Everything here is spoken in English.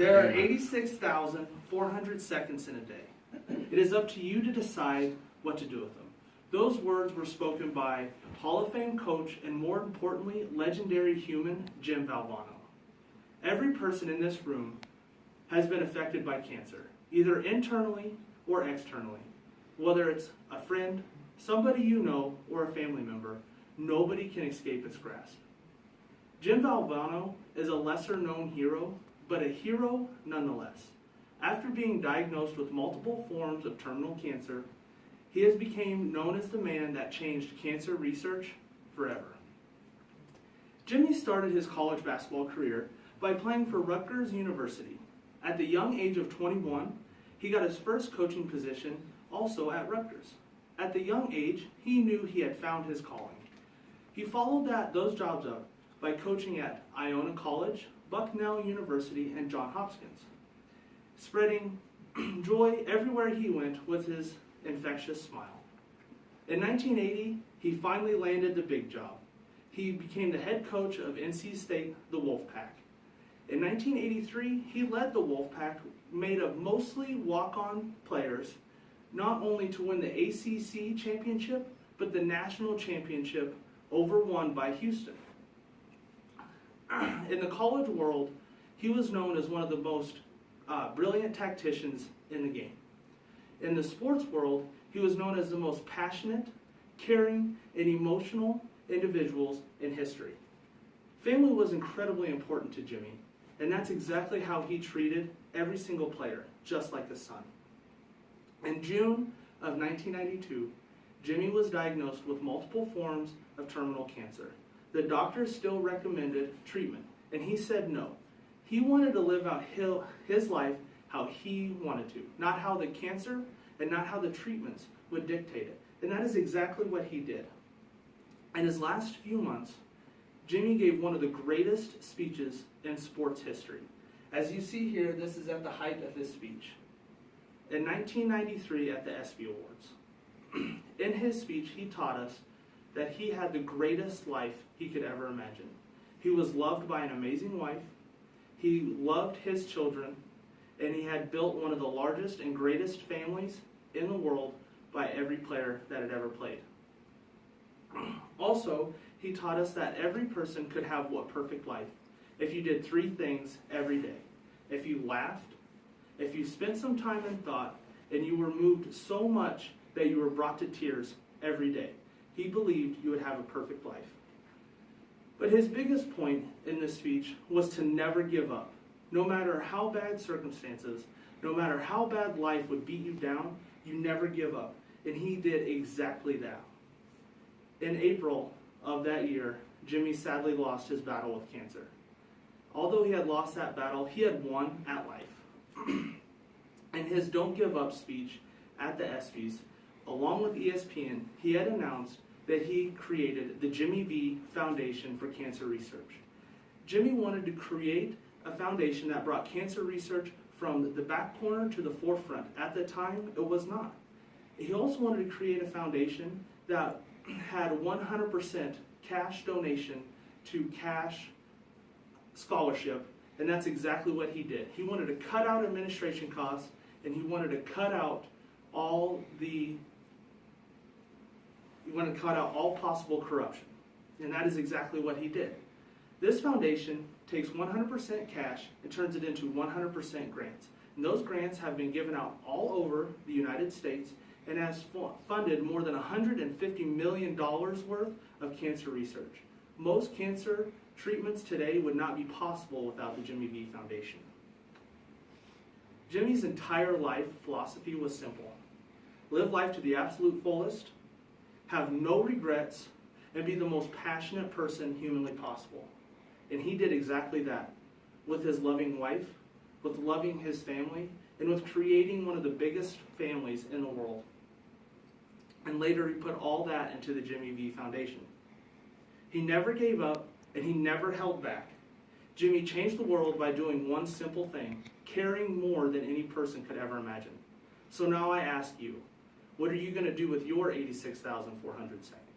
There are 86,400 seconds in a day. It is up to you to decide what to do with them. Those words were spoken by Hall of Fame coach and, more importantly, legendary human Jim Valvano. Every person in this room has been affected by cancer, either internally or externally. Whether it's a friend, somebody you know, or a family member, nobody can escape its grasp. Jim Valvano is a lesser-known hero, but a hero nonetheless. After being diagnosed with multiple forms of terminal cancer, he has become known as the man that changed cancer research forever. Jimmy started his college basketball career by playing for Rutgers University. At the young age of 21, he got his first coaching position also at Rutgers. At the young age, he knew he had found his calling. He followed those jobs up by coaching at Iona College, Bucknell University, and Johns Hopkins, spreading joy everywhere he went with his infectious smile. In 1980, he finally landed the big job. He became the head coach of NC State, the Wolfpack. In 1983, he led the Wolfpack, made of mostly walk-on players, not only to win the ACC championship, but the national championship won by Houston. In the college world, he was known as one of the most brilliant tacticians in the game. In the sports world, he was known as the most passionate, caring, and emotional individuals in history. Family was incredibly important to Jimmy, and that's exactly how he treated every single player, just like a son. In June of 1992, Jimmy was diagnosed with multiple forms of terminal cancer. The doctors still recommended treatment, and he said no. He wanted to live out his life how he wanted to, not how the cancer and not how the treatments would dictate it. And that is exactly what he did. In his last few months, Jimmy gave one of the greatest speeches in sports history. As you see here, this is at the height of his speech. In 1993 at the ESPY Awards. In his speech, he taught us that he had the greatest life he could ever imagine. He was loved by an amazing wife, he loved his children, and he had built one of the largest and greatest families in the world by every player that had ever played. Also, he taught us that every person could have what perfect life if you did 3 things every day. If you laughed, if you spent some time in thought, and you were moved so much that you were brought to tears every day. He believed you would have a perfect life. But his biggest point in this speech was to never give up. No matter how bad circumstances, no matter how bad life would beat you down, you never give up. And he did exactly that. In April of that year, Jimmy sadly lost his battle with cancer. Although he had lost that battle, he had won at life. In his Don't Give Up speech at the ESPYs, along with ESPN, he had announced that he created the Jimmy V Foundation for Cancer Research. Jimmy wanted to create a foundation that brought cancer research from the back corner to the forefront. At the time, it was not. He also wanted to create a foundation that had 100% cash donation to cash scholarship, and that's exactly what he did. He wanted to cut out administration costs, and he wanted to cut out all possible corruption. And that is exactly what he did. This foundation takes 100% cash and turns it into 100% grants. And those grants have been given out all over the United States and has funded more than $150 million worth of cancer research. Most cancer treatments today would not be possible without the Jimmy V Foundation. Jimmy's entire life philosophy was simple. Live life to the absolute fullest, have no regrets, and be the most passionate person humanly possible. And he did exactly that with his loving wife, with loving his family, and with creating one of the biggest families in the world. And later he put all that into the Jimmy V Foundation. He never gave up, and he never held back. Jimmy changed the world by doing one simple thing, caring more than any person could ever imagine. So now I ask you, what are you going to do with your 86,400 seconds?